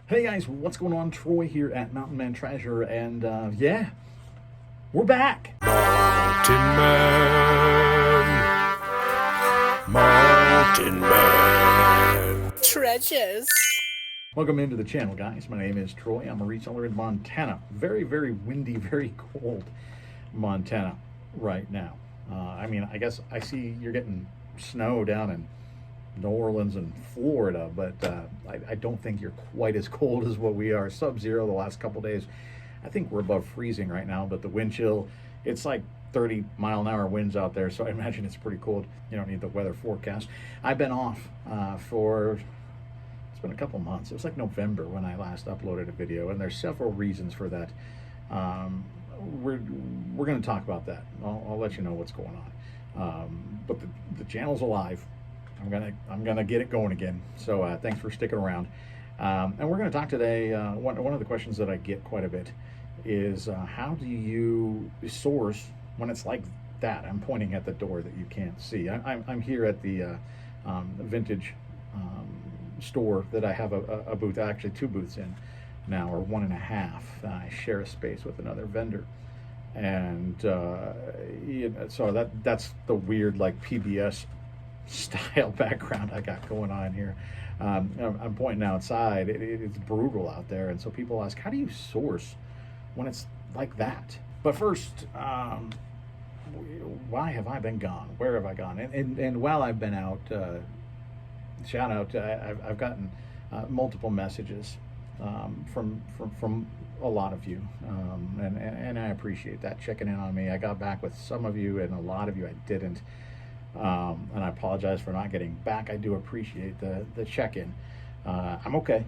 Hey guys, what's going on? Troy here at Mountain Man Treasure, and yeah, we're back. Mountain Man Treasures. Welcome into the channel, guys. My name is Troy. I'm a reseller in Montana. Very, very windy, very cold Montana right now. I guess I see you're getting snow down in New Orleans and Florida, but I don't think you're quite as cold as what we are. Sub-zero the last couple days. I think we're above freezing right now, but the wind chill, it's like 30-mile-an-hour winds out there, so I imagine it's pretty cold. You don't need the weather forecast. I've been off it's been a couple months. It was like November when I last uploaded a video, and there's several reasons for that. We're going to talk about that. I'll let you know what's going on. But the channel's alive. I'm gonna get it going again. So thanks for sticking around. And we're going to talk today. One of the questions that I get quite a bit is how do you source when it's like that? I'm pointing at the door that you can't see. I'm here at the vintage store that I have a booth, actually two booths in now, or one and a half. I share a space with another vendor. And so that's the weird like PBS style background I got going on here. I'm pointing outside. It's brutal out there, and so people ask, how do you source when it's like that? But first, why have I been gone? Where have I gone? And while I've been out, shout out, I've gotten multiple messages from a lot of you, and I appreciate that, checking in on me. I got back with some of you, and a lot of you I didn't. And I apologize for not getting back. I do appreciate the check-in. I'm okay.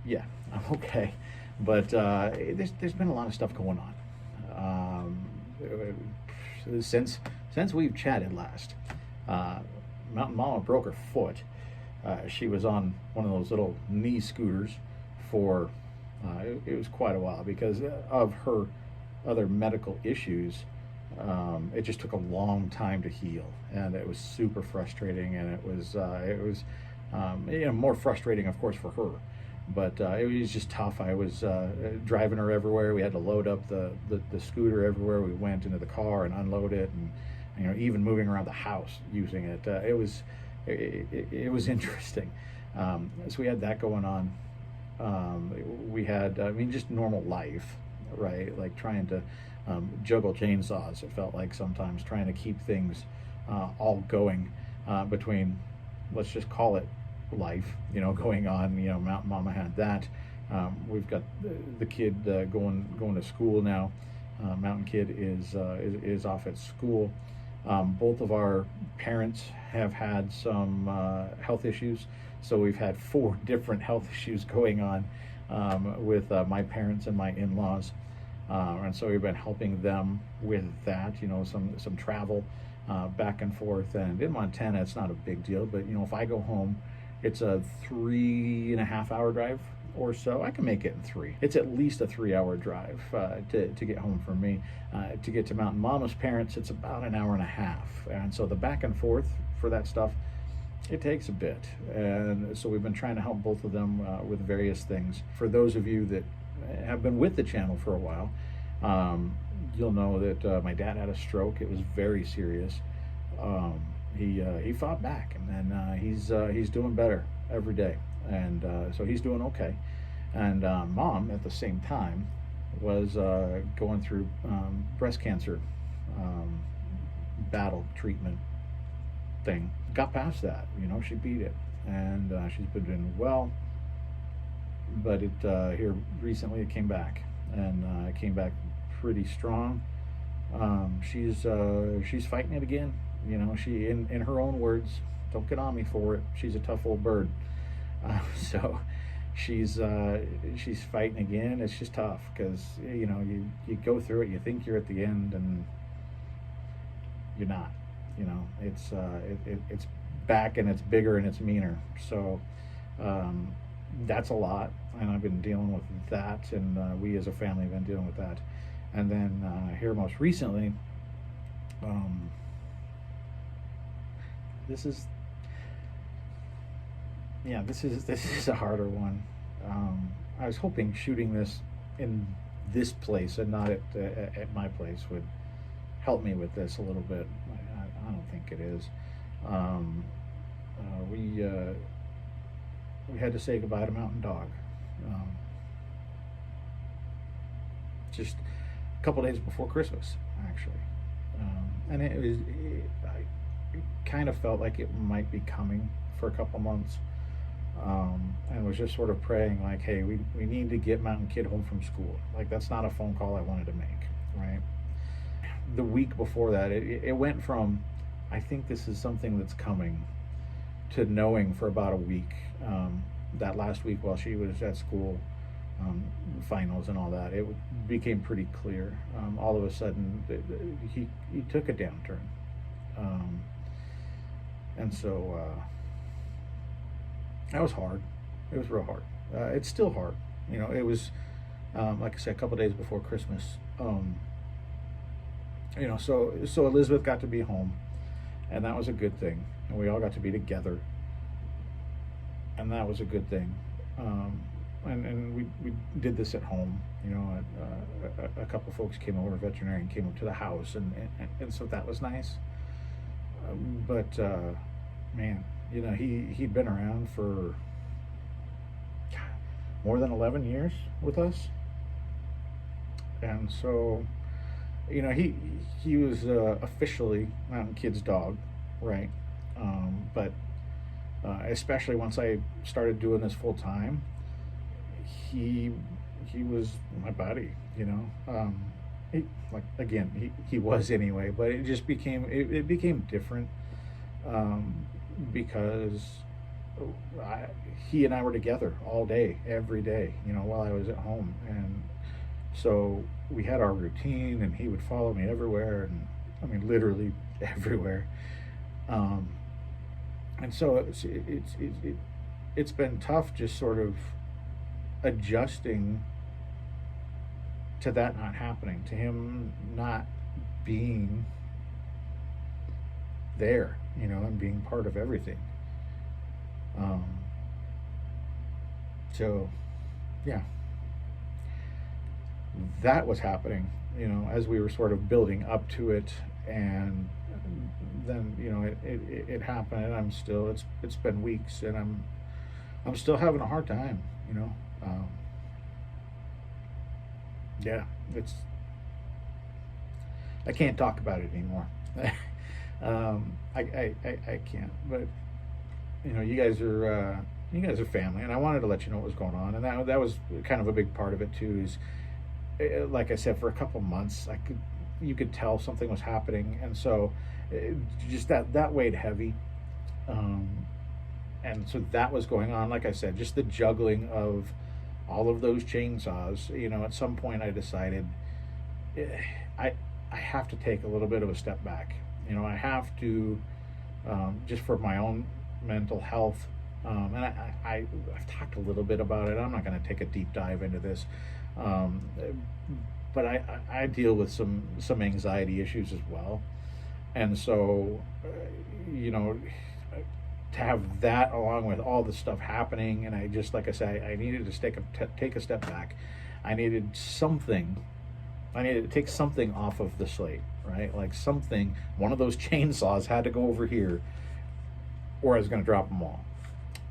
Yeah, I'm okay. But there's been a lot of stuff going on since we've chatted last. Mountain Mama broke her foot. She was on one of those little knee scooters for it was quite a while because of her other medical issues. It just took a long time to heal, and it was super frustrating, and it was more frustrating, of course, for her, but it was just tough. I was driving her everywhere. We had to load up the scooter everywhere we went, into the car and unload it, and even moving around the house using it. It was interesting. So we had that going on. We had just normal life, right? Like trying to juggle chainsaws. It felt like sometimes trying to keep things all going between, let's just call it life, going on. Mountain Mama had that. We've got the kid going to school now. Mountain Kid is off at school. Both of our parents have had some health issues, so we've had 4 different health issues going on with my parents and my in-laws. And so we've been helping them with that, some travel back and forth. And in Montana, it's not a big deal, but if I go home, it's a 3.5-hour drive or so. I can make it in 3. It's at least a 3-hour drive to get home for me. To get to Mountain Mama's parents, it's about an hour and a half. And so the back and forth for that stuff, it takes a bit. And so we've been trying to help both of them with various things. For those of you that have been with the channel for a while, you'll know that my dad had a stroke. It was very serious. He fought back, and then he's doing better every day, and so he's doing okay. And Mom, at the same time, was going through breast cancer battle treatment thing. Got past that, she beat it, and she's been doing well. But it here recently it came back, and it came back pretty strong. She's fighting it again. She, in her own words, don't get on me for it, she's a tough old bird. So she's fighting again. It's just tough because you go through it, you think you're at the end, and you're not. It's back, and it's bigger, and it's meaner. So that's a lot, and I've been dealing with that, and we as a family have been dealing with that. And then here most recently, this is yeah, this is a harder one. I was hoping shooting this in this place and not at my place would help me with this a little bit. I don't think it is. Um, we had to say goodbye to Mountain Dog. Um, just a couple days before Christmas, actually. And I kind of felt like it might be coming for a couple months. And was just sort of praying like, hey, we need to get Mountain Kid home from school. Like, that's not a phone call I wanted to make, right? The week before that, it went from, I think this is something that's coming, to knowing for about a week. That last week while she was at school, finals and all that, it became pretty clear. All of a sudden, he took a downturn. And so that was hard. It was real hard. It's still hard. You know, it was, like I said, a couple days before Christmas. You know, so Elizabeth got to be home, and that was a good thing. And we all got to be together, and that was a good thing. And we did this at home. You know, a couple folks came over, a veterinarian came up to the house, and so that was nice. But man, you know, he'd been around for more than 11 years with us, and so, you know, he was officially Mountain Kid's dog, right? But especially once I started doing this full time, he was my buddy, you know. Like, again, he was anyway, but it just became it became different, because he and I were together all day, every day, you know, while I was at home. And so we had our routine, and he would follow me everywhere, and I mean literally everywhere. And so it's been tough just sort of adjusting to that not happening, to him not being there, you know, and being part of everything. So yeah, that was happening, you know, as we were sort of building up to it. And then, you know, it happened, and it's been weeks, and I'm still having a hard time, you know. Yeah, I can't talk about it anymore. I can't. But you know, you guys are family, and I wanted to let you know what was going on, and that was kind of a big part of it too. Is, like I said, for a couple months, you could tell something was happening, and so just that weighed heavy. And so that was going on. Like I said, just the juggling of all of those chainsaws. You know, at some point I decided I have to take a little bit of a step back. You know, I have to, just for my own mental health. And I've talked a little bit about it. I'm not going to take a deep dive into this. But I deal with some anxiety issues as well. And so, you know, to have that along with all the stuff happening, and I just, like I say, I needed to take a step back. I needed to take something off of the slate, right? Like something, one of those chainsaws had to go over here, or I was going to drop them all.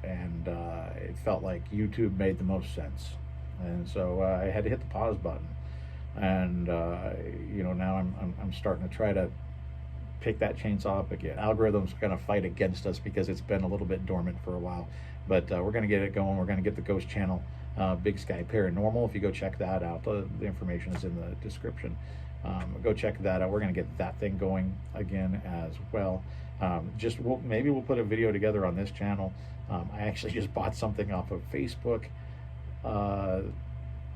And it felt like YouTube made the most sense. And so I had to hit the pause button. And you know, now I'm starting to try to pick that chainsaw up again. Algorithm's going to fight against us because it's been a little bit dormant for a while, but we're going to get it going. We're going to get the ghost channel, Big Sky Paranormal. If you go check that out, the information is in the description. Go check that out. We're going to get that thing going again as well. Maybe we'll put a video together on this channel. I actually just bought something off of Facebook.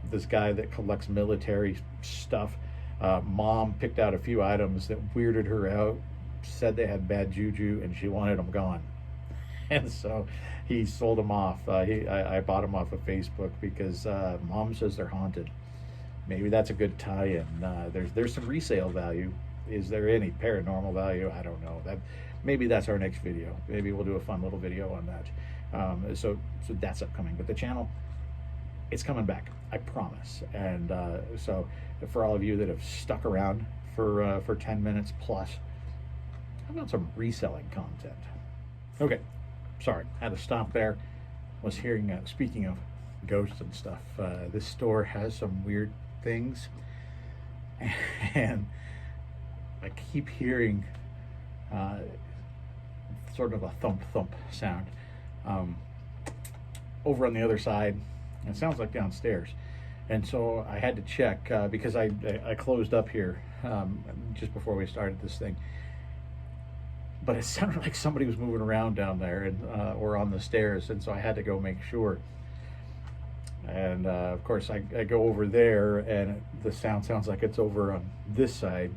This guy that collects military stuff, mom picked out a few items that weirded her out, said they had bad juju, and she wanted them gone. And so he sold them off. I bought them off of Facebook because mom says they're haunted. Maybe that's a good tie-in. There's some resale value. Is there any paranormal value? I don't know. Maybe that's our next video. Maybe we'll do a fun little video on that. So that's upcoming. But the channel, it's coming back, I promise. And so for all of you that have stuck around for 10 minutes plus, how about some reselling content? Okay, sorry, had to stop there. Was hearing, speaking of ghosts and stuff, this store has some weird things, and I keep hearing sort of a thump thump sound over on the other side. It sounds like downstairs, and so I had to check because I closed up here just before we started this thing. But it sounded like somebody was moving around down there and or on the stairs, and so I had to go make sure. And of course, I go over there, and the sound sounds like it's over on this side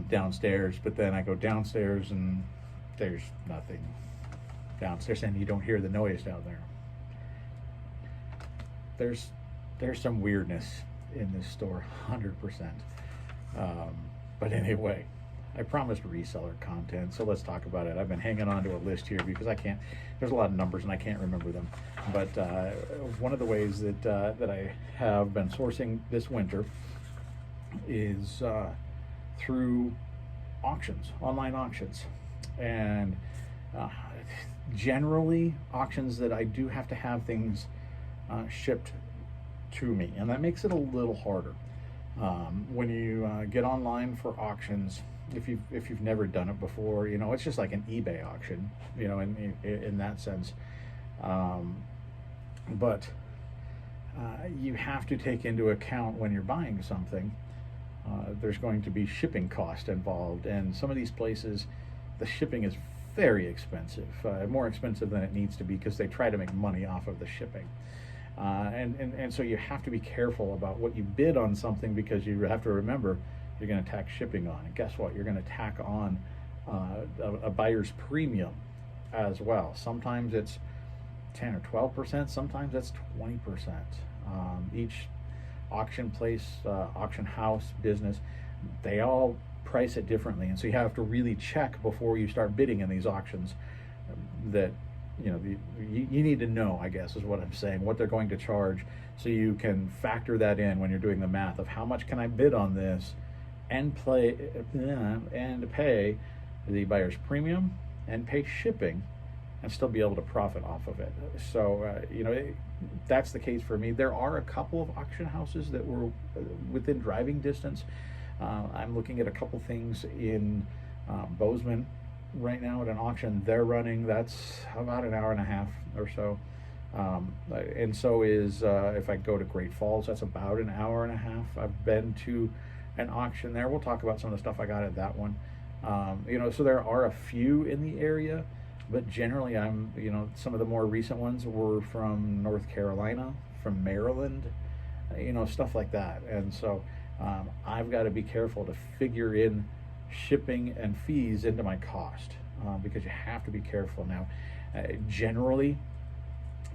downstairs. But then I go downstairs, and there's nothing downstairs, and you don't hear the noise down there. There's some weirdness in this store, 100%. But anyway, I promised reseller content, so let's talk about it. I've been hanging on to a list here because I can't, there's a lot of numbers and I can't remember them. But one of the ways that I have been sourcing this winter is through auctions, online auctions. And generally auctions that I do have to have things shipped to me, and that makes it a little harder. When you get online for auctions, if you've never done it before, you know, it's just like an eBay auction, you know, in that sense. But you have to take into account when you're buying something, there's going to be shipping cost involved, and some of these places, the shipping is very expensive, more expensive than it needs to be, because they try to make money off of the shipping. And so you have to be careful about what you bid on something, because you have to remember you're going to tack shipping on. And guess what? You're going to tack on a buyer's premium as well. Sometimes it's 10 or 12%, sometimes that's 20%. Each auction place, auction house, business, they all price it differently. And so you have to really check before you start bidding in these auctions that, you know, you need to know, I guess is what I'm saying, what they're going to charge, so you can factor that in when you're doing the math of how much can I bid on this and pay the buyer's premium and pay shipping and still be able to profit off of it. So you know, that's the case for me. There are a couple of auction houses that were within driving distance. I'm looking at a couple things in Bozeman right now at an auction they're running. That's about an hour and a half or so, and so is if I go to Great Falls, that's about an hour and a half. I've been to an auction there. We'll talk about some of the stuff I got at that one. You know, so there are a few in the area, but generally I'm, you know, some of the more recent ones were from North Carolina, from Maryland, you know, stuff like that. And so I've got to be careful to figure in shipping and fees into my cost, because you have to be careful. Now, generally,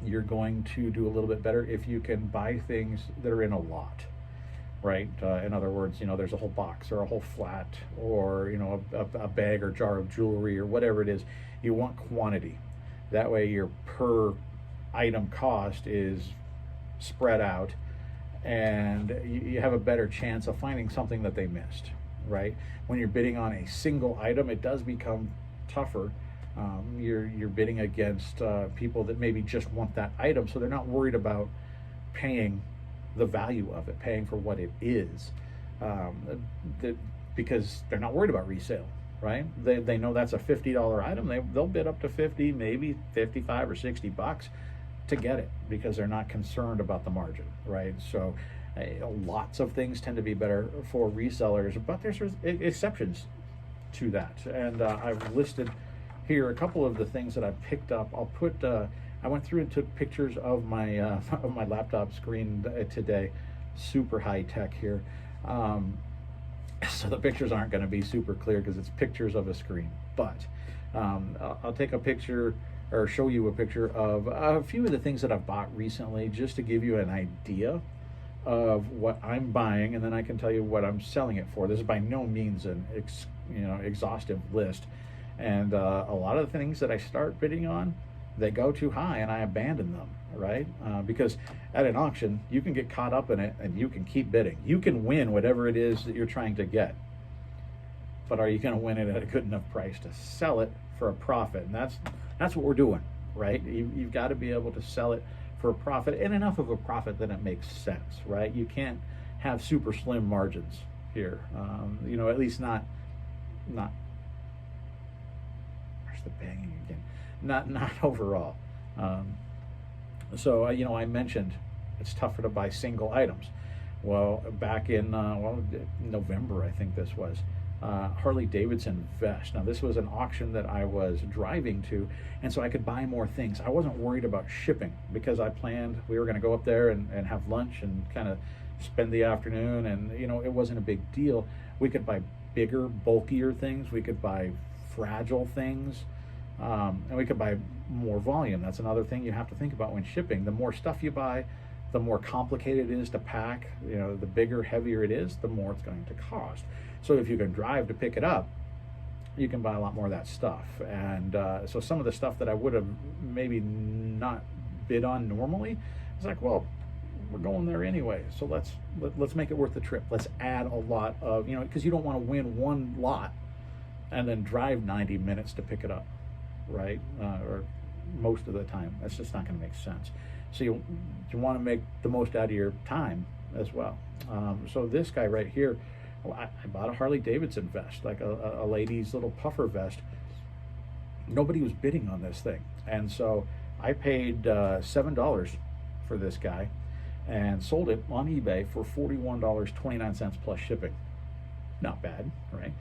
you're going to do a little bit better if you can buy things that are in a lot, right? In other words, you know, there's a whole box or a whole flat, or, you know, a bag or jar of jewelry or whatever it is. You want quantity. That way your per item cost is spread out, and you have a better chance of finding something that they missed, right? When you're bidding on a single item, it does become tougher. You're bidding against people that maybe just want that item, so they're not worried about paying the value of it, paying for what it is, because they're not worried about resale, right? They know that's a $50 item. They'll bid up to 50, maybe 55 or 60 bucks to get it, because they're not concerned about the margin, right? So lots of things tend to be better for resellers, but there's exceptions to that. And I've listed here a couple of the things that I've picked up. I'll put I went through and took pictures of my of my laptop screen today. Super high tech here, so the pictures aren't going to be super clear because it's pictures of a screen. But I'll take a picture or show you a picture of a few of the things that I've bought recently, just to give you an idea of what I'm buying, and then I can tell you what I'm selling it for. This is by no means an exhaustive list, and a lot of the things that I start bidding on, they go too high and I abandon them, right? Because at an auction, you can get caught up in it and you can keep bidding. You can win whatever it is that you're trying to get. But are you going to win it at a good enough price to sell it for a profit? And that's what we're doing, right? You've got to be able to sell it for a profit, and enough of a profit that it makes sense, right? You can't have super slim margins here. At least not. There's the banging again. Not overall. So I mentioned it's tougher to buy single items. Well, back in November, I think this was. Harley Davidson vest. Now, this was an auction that I was driving to, and so I could buy more things. I wasn't worried about shipping because I planned we were going to go up there and have lunch and kind of spend the afternoon, and it wasn't a big deal. We could buy bigger, bulkier things. We could buy fragile things, and we could buy more volume. That's another thing you have to think about when shipping. The more stuff you buy, the more complicated it is to pack. The bigger, heavier it is, the more it's going to cost. So if you can drive to pick it up, you can buy a lot more of that stuff. And so some of the stuff that I would have maybe not bid on normally, it's like, well, we're going there anyway, so let's make it worth the trip. Let's add a lot of, because you don't want to win one lot and then drive 90 minutes to pick it up, right? Or most of the time. That's just not going to make sense. So you want to make the most out of your time as well. So this guy right here, I bought a Harley Davidson vest, like a lady's little puffer vest. Nobody was bidding on this thing. And so I paid $7 for this guy and sold it on eBay for $41.29 plus shipping. Not bad, right?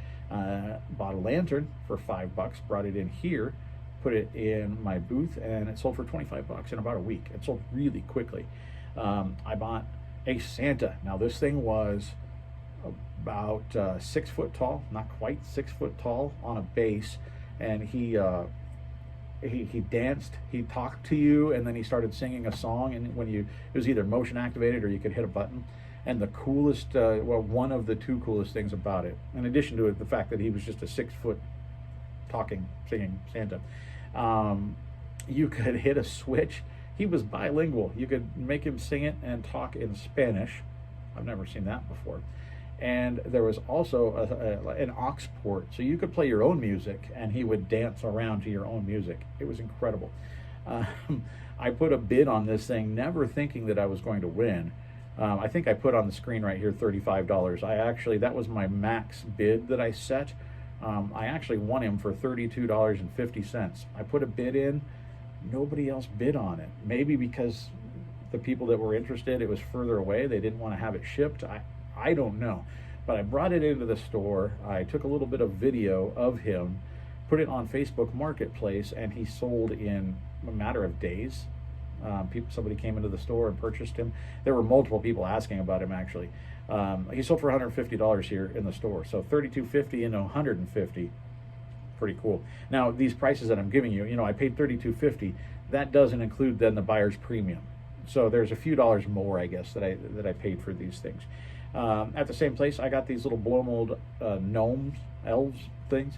Bought a lantern for $5, brought it in here, put it in my booth, and it sold for $25 in about a week. It sold really quickly. I bought a Santa. Now this thing was about 6 foot tall, not quite 6 foot tall, on a base, and he danced, he talked to you, and then he started singing a song, and it was either motion activated or you could hit a button. And the coolest, one of the two coolest things about it, in addition to the fact that he was just a 6 foot talking, singing Santa, you could hit a switch. He was bilingual. You could make him sing it and talk in Spanish. I've never seen that before. And there was also an aux port, so you could play your own music and he would dance around to your own music. It was incredible. I put a bid on this thing, never thinking that I was going to win. I think I put on the screen right here $35. That was my max bid that I set. I actually won him for $32.50. I put a bid in, nobody else bid on it. Maybe because the people that were interested, it was further away, they didn't want to have it shipped. I don't know, but I brought it into the store. I took a little bit of video of him, put it on Facebook Marketplace, and he sold in a matter of days. Somebody came into the store and purchased him. There were multiple people asking about him, actually. He sold for $150 here in the store, so $32.50 into $150. Pretty cool. Now, these prices that I'm giving you, I paid $32.50. That doesn't include then the buyer's premium. So there's a few dollars more, I guess, that I paid for these things. At the same place, I got these little blow mold gnomes, elves things.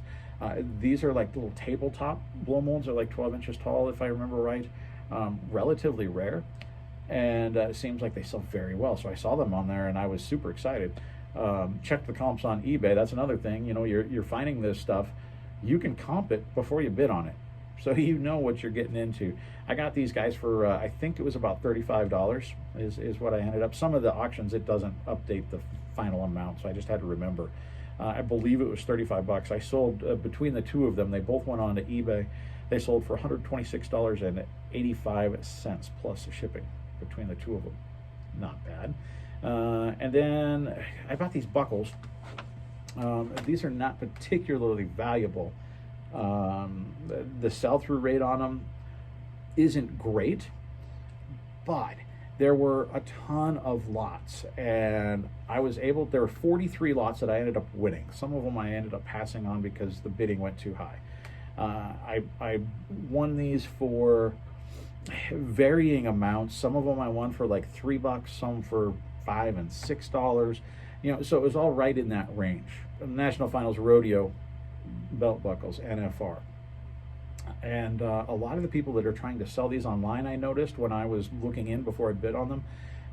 These are like little tabletop blow molds. They're like 12 inches tall, if I remember right. Relatively rare, and it seems like they sell very well. So I saw them on there, and I was super excited. Check the comps on eBay. That's another thing. You're finding this stuff. You can comp it before you bid on it, so you know what you're getting into. I got these guys for I think it was about $35 is what I ended up. Some of the auctions, it doesn't update the final amount, so I just had to remember. I believe it was $35. I sold between the two of them. They both went on to eBay. They sold for $126.85 plus shipping between the two of them. Not bad. And then I bought these buckles. These are not particularly valuable. The sell-through rate on them isn't great, but there were a ton of lots, and there were 43 lots that I ended up winning. Some of them I ended up passing on because the bidding went too high. I won these for varying amounts. Some of them I won for like $3, some for $5 and $6. So it was all right in that range. National Finals Rodeo belt buckles, NFR. And a lot of the people that are trying to sell these online, I noticed when I was looking in before I bid on them,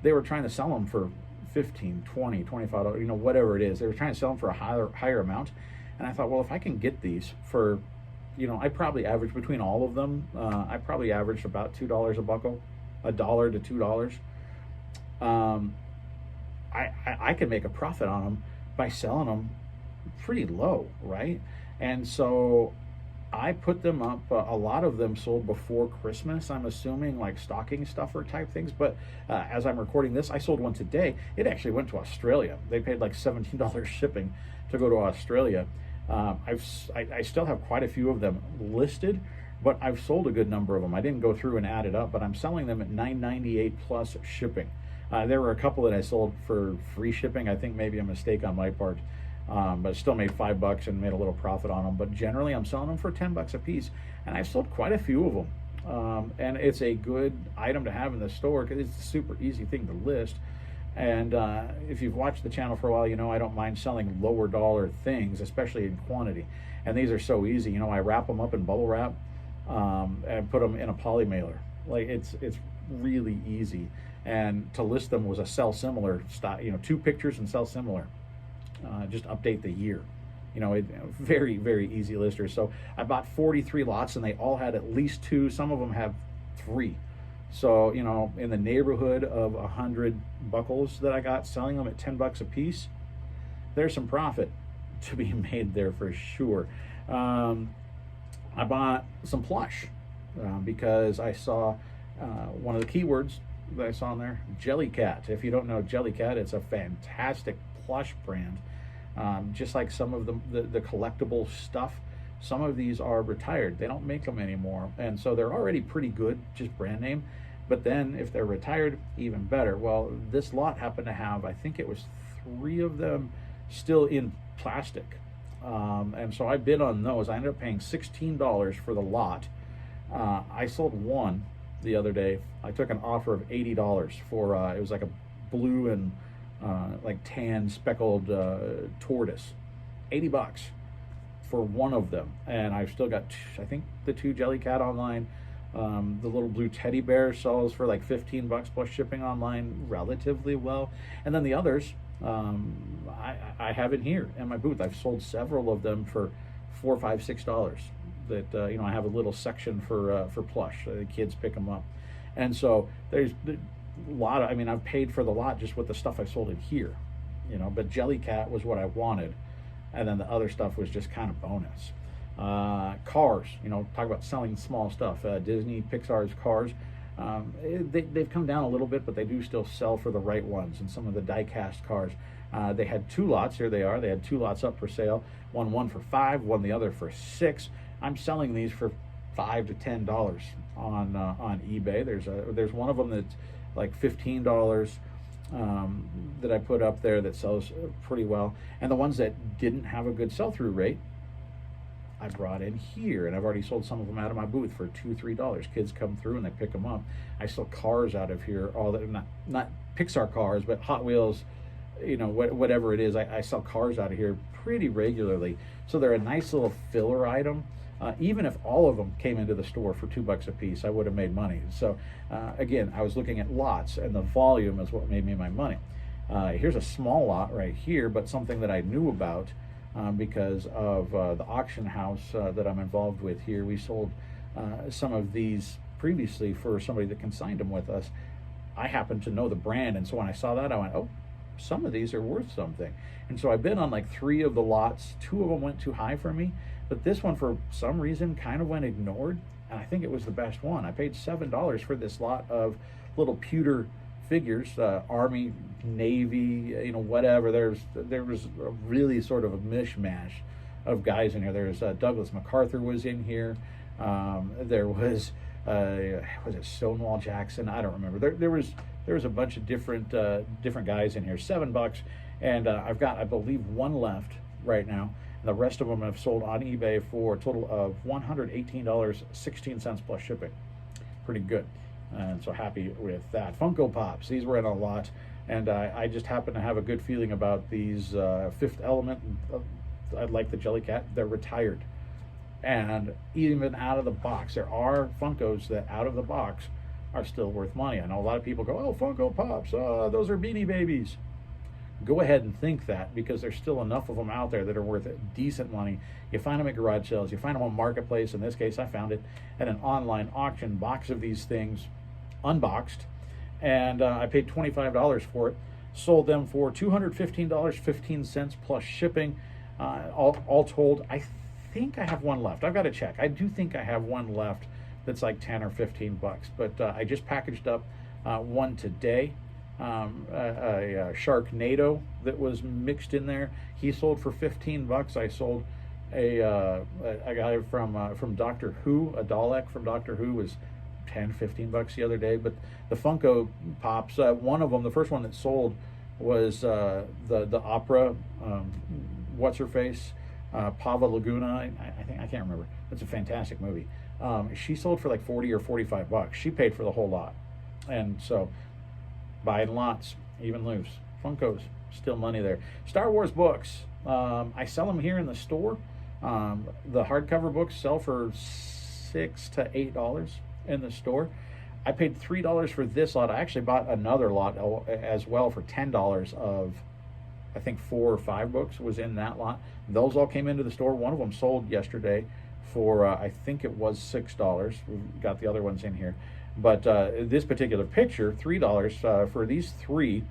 they were trying to sell them for 15, 20, 25, you know, whatever it is. They were trying to sell them for a higher amount. And I thought, well, if I can get these for, you know, I probably averaged between all of them, I probably averaged about $2 a buckle, $1 to $2. I can make a profit on them by selling them pretty low, right? And so I put them up. A lot of them sold before Christmas, I'm assuming, like stocking stuffer type things. But as I'm recording this, I sold one today. It actually went to Australia. They paid like $17 shipping to go to Australia. I still have quite a few of them listed, but I've sold a good number of them. I didn't go through and add it up, but I'm selling them at $9.98 plus shipping. There were a couple that I sold for free shipping. I think maybe a mistake on my part, but still made $5 and made a little profit on them. But generally, I'm selling them for $10 a piece, and I've sold quite a few of them. And it's a good item to have in the store because it's a super easy thing to list. And if you've watched the channel for a while, you know I don't mind selling lower dollar things, especially in quantity. And these are so easy. You know, I wrap them up in bubble wrap and put them in a poly mailer. Like it's really easy. And to list them was a sell similar style. You know, 2 pictures and sell similar. Just update the year. You know, very, very easy lister. So I bought 43 lots, and they all had at least 2. Some of them have 3. So, you know, in the neighborhood of 100 buckles that I got, selling them at $10 a piece, there's some profit to be made there for sure. I bought some plush because I saw one of the keywords that I saw in there, Jellycat. If you don't know Jellycat, it's a fantastic plush brand. Just like some of the collectible stuff, some of these are retired. They don't make them anymore. And so they're already pretty good, just brand name. But then if they're retired, even better. Well, this lot happened to have, I think it was 3 of them still in plastic. And so I bid on those. I ended up paying $16 for the lot. I sold one the other day. I took an offer of $80 for, it was like a blue and like tan speckled tortoise. $80 for one of them. And I've still got, I think, the 2 Jellycat online. The little blue teddy bear sells for like $15 plus shipping online relatively well. And then the others, I have in here in my booth. I've sold several of them for $4, $5, $6. That you know, I have a little section for plush. The kids pick them up, and so there's a lot of. I mean, I've paid for the lot just with the stuff I sold in here, you know. But Jellycat was what I wanted, and then the other stuff was just kind of bonus. Cars, you know, talk about selling small stuff. Disney, Pixar's cars. They've come down a little bit, but they do still sell for the right ones. And some of the die-cast cars, they had 2 lots. Here they are. They had 2 lots up for sale. One for $5, one the other for $6. I'm selling these for $5 to $10 on eBay. There's one of them that's like $15 that I put up there that sells pretty well. And the ones that didn't have a good sell-through rate, I brought in here, and I've already sold some of them out of my booth for $2, $3. Kids come through and they pick them up. I sell cars out of here, all that, not Pixar cars, but Hot Wheels, you know, whatever it is. I sell cars out of here pretty regularly, so they're a nice little filler item. Even if all of them came into the store for $2 a piece, I would have made money. So again, I was looking at lots, and the volume is what made me my money. Here's a small lot right here, but something that I knew about. Because of the auction house that I'm involved with here. We sold some of these previously for somebody that consigned them with us. I happened to know the brand, and so when I saw that, I went, oh, some of these are worth something. And so I bid on like 3 of the lots. 2 of them went too high for me, but this one for some reason kind of went ignored, and I think it was the best one. I paid $7 for this lot of little pewter figures, Army, Navy, you know, whatever. There was a really sort of a mishmash of guys in here. There's Douglas MacArthur was in here. There was it Stonewall Jackson? I don't remember. There was a bunch of different guys in here. $7, and I've got, I believe, 1 left right now. And the rest of them have sold on eBay for a total of $118.16 plus shipping. Pretty good. And so happy with that. Funko Pops, these were in a lot, and I just happen to have a good feeling about these. Fifth Element, I like the Jellycat. They're retired. And even out of the box, there are Funkos that out of the box are still worth money. I know a lot of people go, oh, Funko Pops, those are Beanie Babies. Go ahead and think that, because there's still enough of them out there that are worth decent money. You find them at garage sales, you find them on Marketplace. In this case, I found it at an online auction, box of these things unboxed, and I paid $25 for it. Sold them for $215.15 plus shipping. All told, I think I have one left. I've got to check. I do think I have one left that's like 10 or 15 bucks, but I just packaged up one today. A Sharknado that was mixed in there. He sold for 15 bucks. I sold a guy from Doctor Who, a Dalek from Doctor Who, was 10, 15 bucks the other day. But the Funko Pops, one of them, the first one that sold was the opera, what's her face, Pava Laguna. I can't remember. It's a fantastic movie. She sold for like 40 or 45 bucks. She paid for the whole lot, and so. Buying lots, even loose. Funkos, still money there. Star Wars books, I sell them here in the store. The hardcover books sell for $6 to $8 in the store. I paid $3 for this lot. I actually bought another lot as well for $10 of, I think 4 or 5 books was in that lot. Those all came into the store. One of them sold yesterday for, I think it was $6. We've got the other ones in here. But this particular picture, $3 for these 3.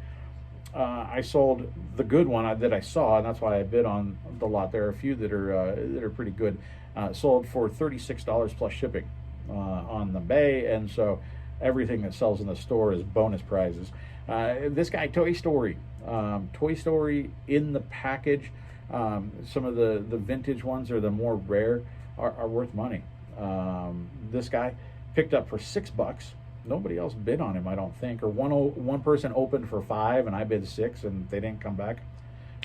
I sold the good one that I saw, and that's why I bid on the lot. There are a few that are pretty good. Sold for $36 plus shipping on the bay, and so everything that sells in the store is bonus prizes. This guy, Toy Story in the package. Some of the vintage ones are the more rare, are worth money. This guy picked up for $6. Nobody else bid on him, I don't think. Or one person opened for $5 and I bid $6 and they didn't come back.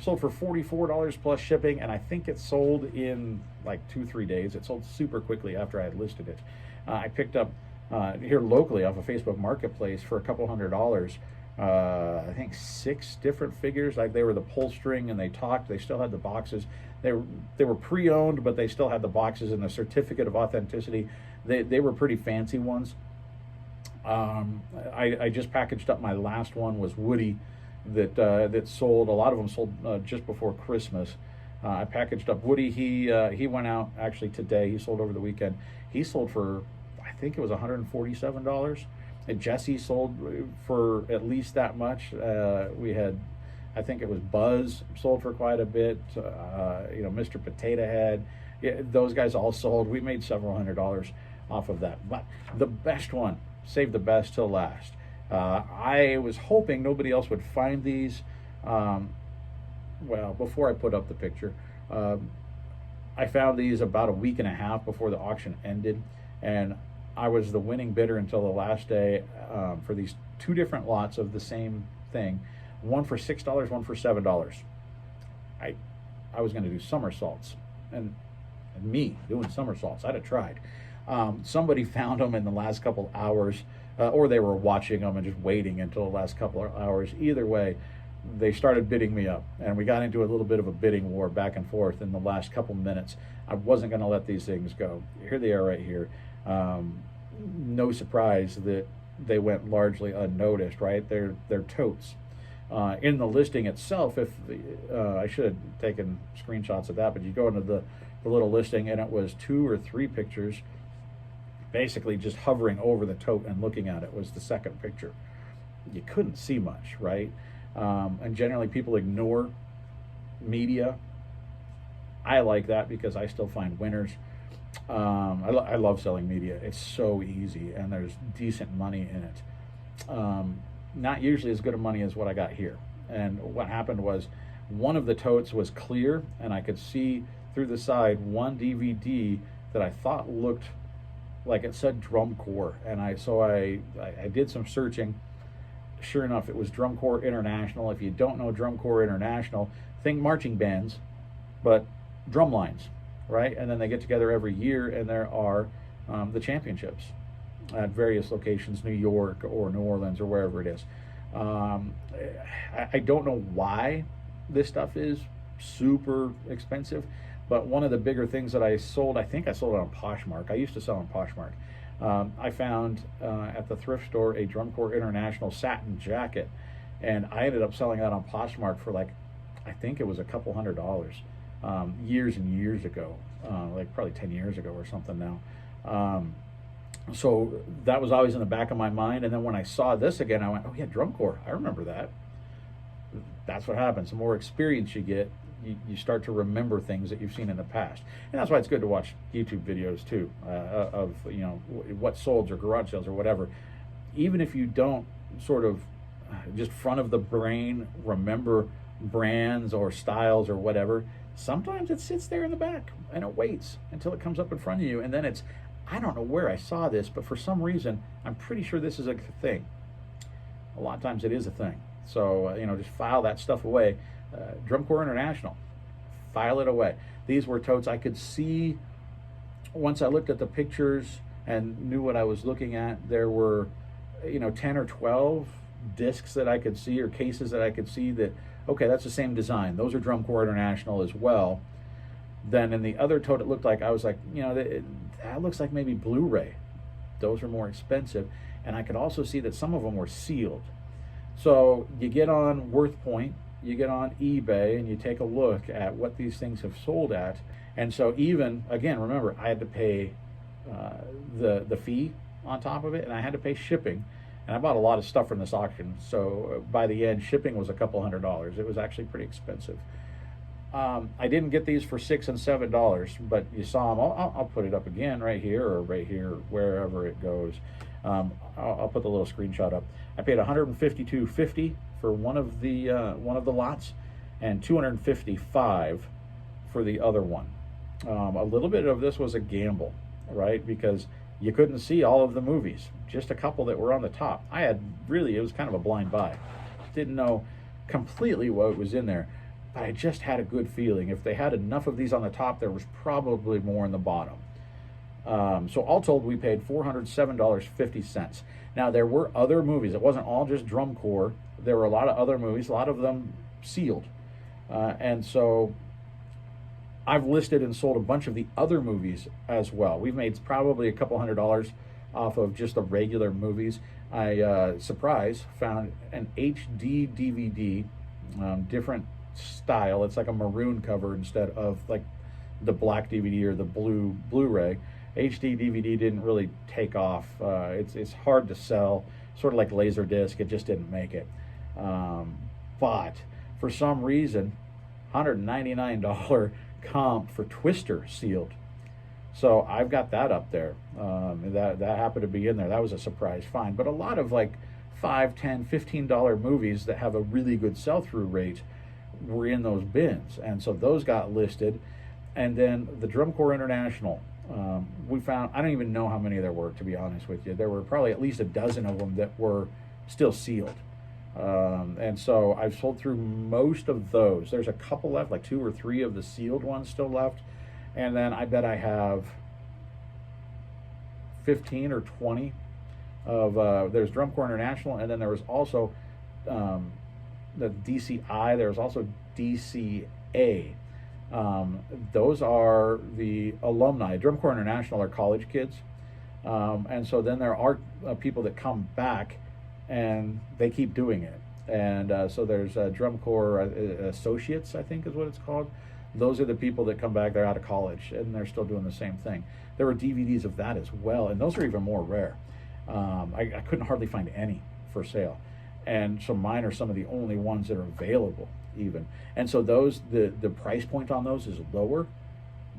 Sold for $44 plus shipping, and I think it sold in like 2-3 days. It sold super quickly after I had listed it. I picked up here locally off of Facebook Marketplace for a couple $100. I think 6 different figures. Like, they were the pull string and they talked. They still had the boxes. They were pre-owned, but they still had the boxes and the certificate of authenticity. They were pretty fancy ones. I just packaged up my last one, was Woody, that sold. A lot of them sold just before Christmas. I packaged up Woody. He went out actually today. He sold over the weekend. He sold for, I think it was $147. And Jesse sold for at least that much. We had, I think it was Buzz sold for quite a bit. Mr. Potato Head, those guys all sold. We made several $100s off of that. But the best one, saved the best till last. I was hoping nobody else would find these. Before I put up the picture, I found these about a week and a half before the auction ended, and I was the winning bidder until the last day for these 2 different lots of the same thing. One for $6, one for $7. I was going to do somersaults, and me doing somersaults, I'd have tried. Somebody found them in the last couple hours, or they were watching them and just waiting until the last couple of hours. Either way, they started bidding me up, and we got into a little bit of a bidding war back and forth in the last couple minutes. I wasn't going to let these things go. Here they are right here. No surprise that they went largely unnoticed, right? They're totes. In the listing itself, I should have taken screenshots of that, but you go into the little listing and it was 2 or 3 pictures, basically just hovering over the tote and looking at it was the second picture. You couldn't see much, right? And generally people ignore media. I like that because I still find winners. I love selling media. It's so easy, and there's decent money in it. Not usually as good of money as what I got here. And what happened was, one of the totes was clear, and I could see through the side one DVD that I thought looked like it said Drum Corps, and I did some searching. Sure enough, it was Drum Corps International. If you don't know Drum Corps International, think marching bands, but drum lines, right? And then they get together every year, and there are the championships at various locations, New York or New Orleans or wherever it is. I don't know why this stuff is super expensive, But one of the bigger things that I sold, I think I sold it on Poshmark. I used to sell on Poshmark. I found at the thrift store a Drum Corps International satin jacket, and I ended up selling that on Poshmark for like, I think it was a couple $100, years and years ago, like probably 10 years ago or something now. So that was always in the back of my mind. And then when I saw this again, I went, oh yeah, Drum Corps, I remember that. That's what happens. The more experience you get, you start to remember things that you've seen in the past. And that's why it's good to watch YouTube videos too, of, you know, what sold or garage sales or whatever. Even if you don't sort of just front of the brain remember brands or styles or whatever, sometimes it sits there in the back and it waits until it comes up in front of you. And then it's, I don't know where I saw this, but for some reason, I'm pretty sure this is a thing. A lot of times it is a thing. So, you know, just file that stuff away. Drum Corps International, file it away. These were totes I could see once I looked at the pictures and knew what I was looking at. There were, you know, 10 or 12 discs that I could see, or cases that I could see that, okay, that's the same design. Those are Drum Corps International as well. Then in the other tote, it looked like, I was like, you know, that looks like maybe Blu-ray. Those are more expensive. And I could also see that some of them were sealed. So you get on WorthPoint, you get on eBay, and you take a look at what these things have sold at. And so even, again, remember, I had to pay the fee on top of it, and I had to pay shipping. And I bought a lot of stuff from this auction. So by the end, shipping was a couple $100. It was actually pretty expensive. I didn't get these for $6 and $7, but you saw them. I'll put it up again right here, or right here, wherever it goes. I'll put the little screenshot up. I paid $152.50 for one of the lots, and $255 for the other one. A little bit of this was a gamble, right? Because you couldn't see all of the movies, just a couple that were on the top. It was kind of a blind buy. Didn't know completely what was in there, but I just had a good feeling. If they had enough of these on the top, there was probably more in the bottom. So all told, we paid $407.50. Now, there were other movies. It wasn't all just Drum Corps. There were a lot of other movies, a lot of them sealed. And so I've listed and sold a bunch of the other movies as well. We've made probably a couple $100 off of just the regular movies. I, surprise, found an HD DVD, different style. It's like a maroon cover instead of like the black DVD or the blue Blu-ray. HD DVD didn't really take off. It's hard to sell, sort of like Laserdisc. It just didn't make it. But for some reason, $199 comp for Twister sealed. So I've got that up there. That happened to be in there. That was a surprise find. But a lot of like $5, $10, $15 movies that have a really good sell-through rate were in those bins. And so those got listed. And then the Drum Corps International, we found, I don't even know how many there were, to be honest with you. There were probably at least a dozen of them that were still sealed. And so I've sold through most of those. There's a couple left, like 2 or 3 of the sealed ones still left. And then I bet I have 15 or 20 of, there's Drum Corps International, and then there was also the DCI, there was also DCA. Those are the alumni. Drum Corps International are college kids. And so then there are people that come back and they keep doing it. And so there's Drum Corps Associates, I think is what it's called. Those are the people that come back, they're out of college, and they're still doing the same thing. There were DVDs of that as well, and those are even more rare. I couldn't hardly find any for sale. And so mine are some of the only ones that are available even. And so those, the price point on those is lower,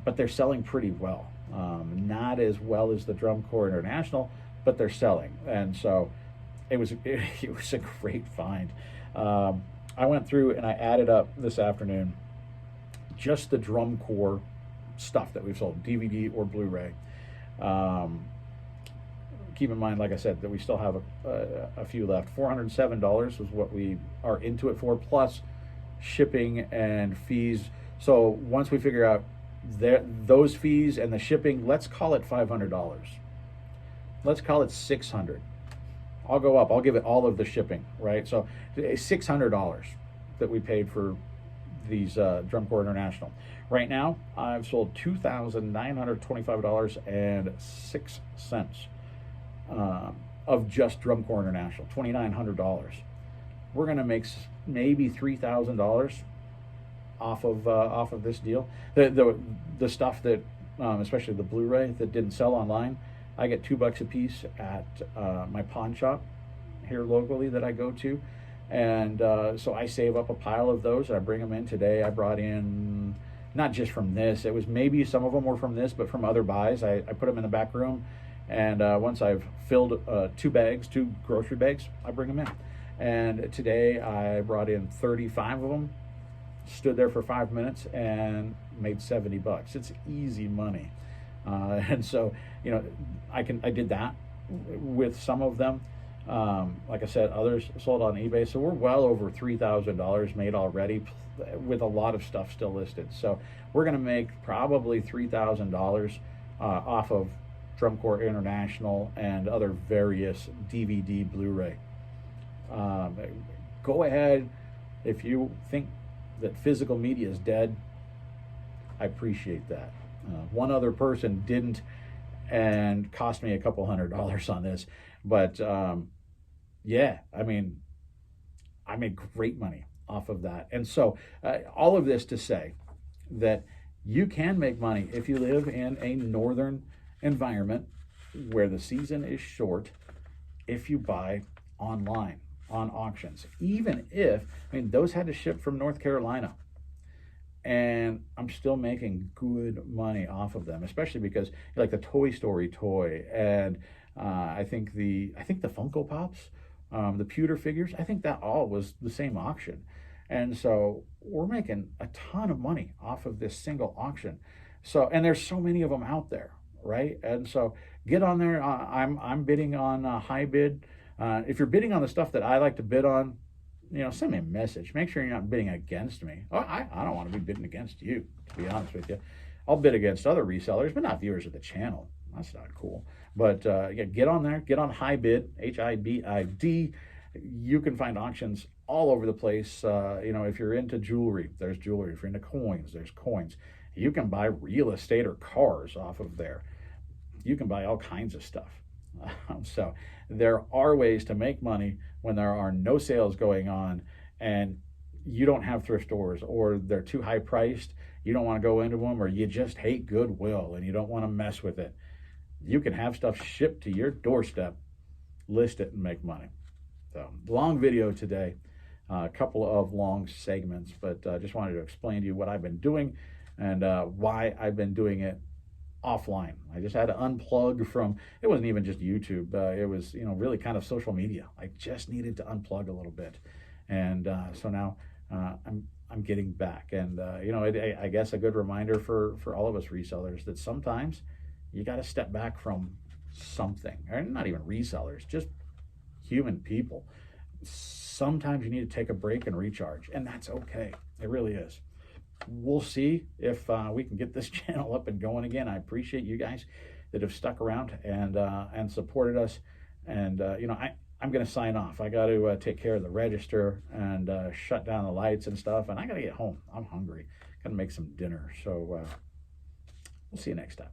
but they're selling pretty well. Not as well as the Drum Corps International, but they're selling. And so it was a great find. I went through and I added up this afternoon just the Drum Corps stuff that we've sold, DVD or Blu-ray. Keep in mind, like I said, that we still have a few left. $407 was what we are into it for, plus shipping and fees. So once we figure out those fees and the shipping, let's call it $500. Let's call it $600. I'll go up. I'll give it all of the shipping, right? So $600 that we paid for these Drum Corps International. Right now, I've sold $2,925.06 of just Drum Corps International, $2,900. We're going to make maybe $3,000 off of this deal. The stuff that, especially the Blu-ray that didn't sell online, I get $2 a piece at my pawn shop here locally that I go to, and so I save up a pile of those. I bring them in today. I brought in, not just from this, it was maybe some of them were from this, but from other buys. I put them in the back room, and once I've filled 2 grocery bags, I bring them in. And today I brought in 35 of them, stood there for 5 minutes, and made $70. It's easy money. And so, you know, I did that with some of them. Like I said, others sold on eBay. So we're well over $3,000 made already, with a lot of stuff still listed. So we're going to make probably $3,000 off of Drum Corps International and other various DVD, Blu-ray. Go ahead, if you think that physical media is dead, I appreciate that. One other person didn't, and cost me a couple $100 on this, but yeah, I mean, I made great money off of that. And so all of this to say that you can make money if you live in a northern environment where the season is short, if you buy online on auctions. Even if, I mean, those had to ship from North Carolina, and I'm still making good money off of them, especially because like the Toy Story toy, and I think the Funko Pops, the pewter figures, I think that all was the same auction. And so we're making a ton of money off of this single auction. So, and there's so many of them out there, right? And so get on there. I'm bidding on high bid. If you're bidding on the stuff that I like to bid on, you know, send me a message. Make sure you're not bidding against me. I don't want to be bidding against you, to be honest with you. I'll bid against other resellers, but not viewers of the channel. That's not cool. But yeah, get on there. Get on high bid, HIBID. You can find auctions all over the place. You know, if you're into jewelry, there's jewelry. If you're into coins, there's coins. You can buy real estate or cars off of there. You can buy all kinds of stuff. So there are ways to make money when there are no sales going on and you don't have thrift stores, or they're too high priced, you don't want to go into them, or you just hate Goodwill and you don't want to mess with it. You can have stuff shipped to your doorstep, list it, and make money. So long video today, a couple of long segments, but just wanted to explain to you what I've been doing and why I've been doing it offline. I just had to unplug from, it wasn't even just YouTube, it was, you know, really kind of social media. I just needed to unplug a little bit. And so now I'm getting back. And, you know, I guess a good reminder for all of us resellers that sometimes you got to step back from something, or not even resellers, just human people. Sometimes you need to take a break and recharge, and that's okay. It really is. We'll see if we can get this channel up and going again. I appreciate you guys that have stuck around and supported us. And you know, I'm going to sign off. I got to take care of the register and shut down the lights and stuff. And I got to get home. I'm hungry. Got to make some dinner. So we'll see you next time.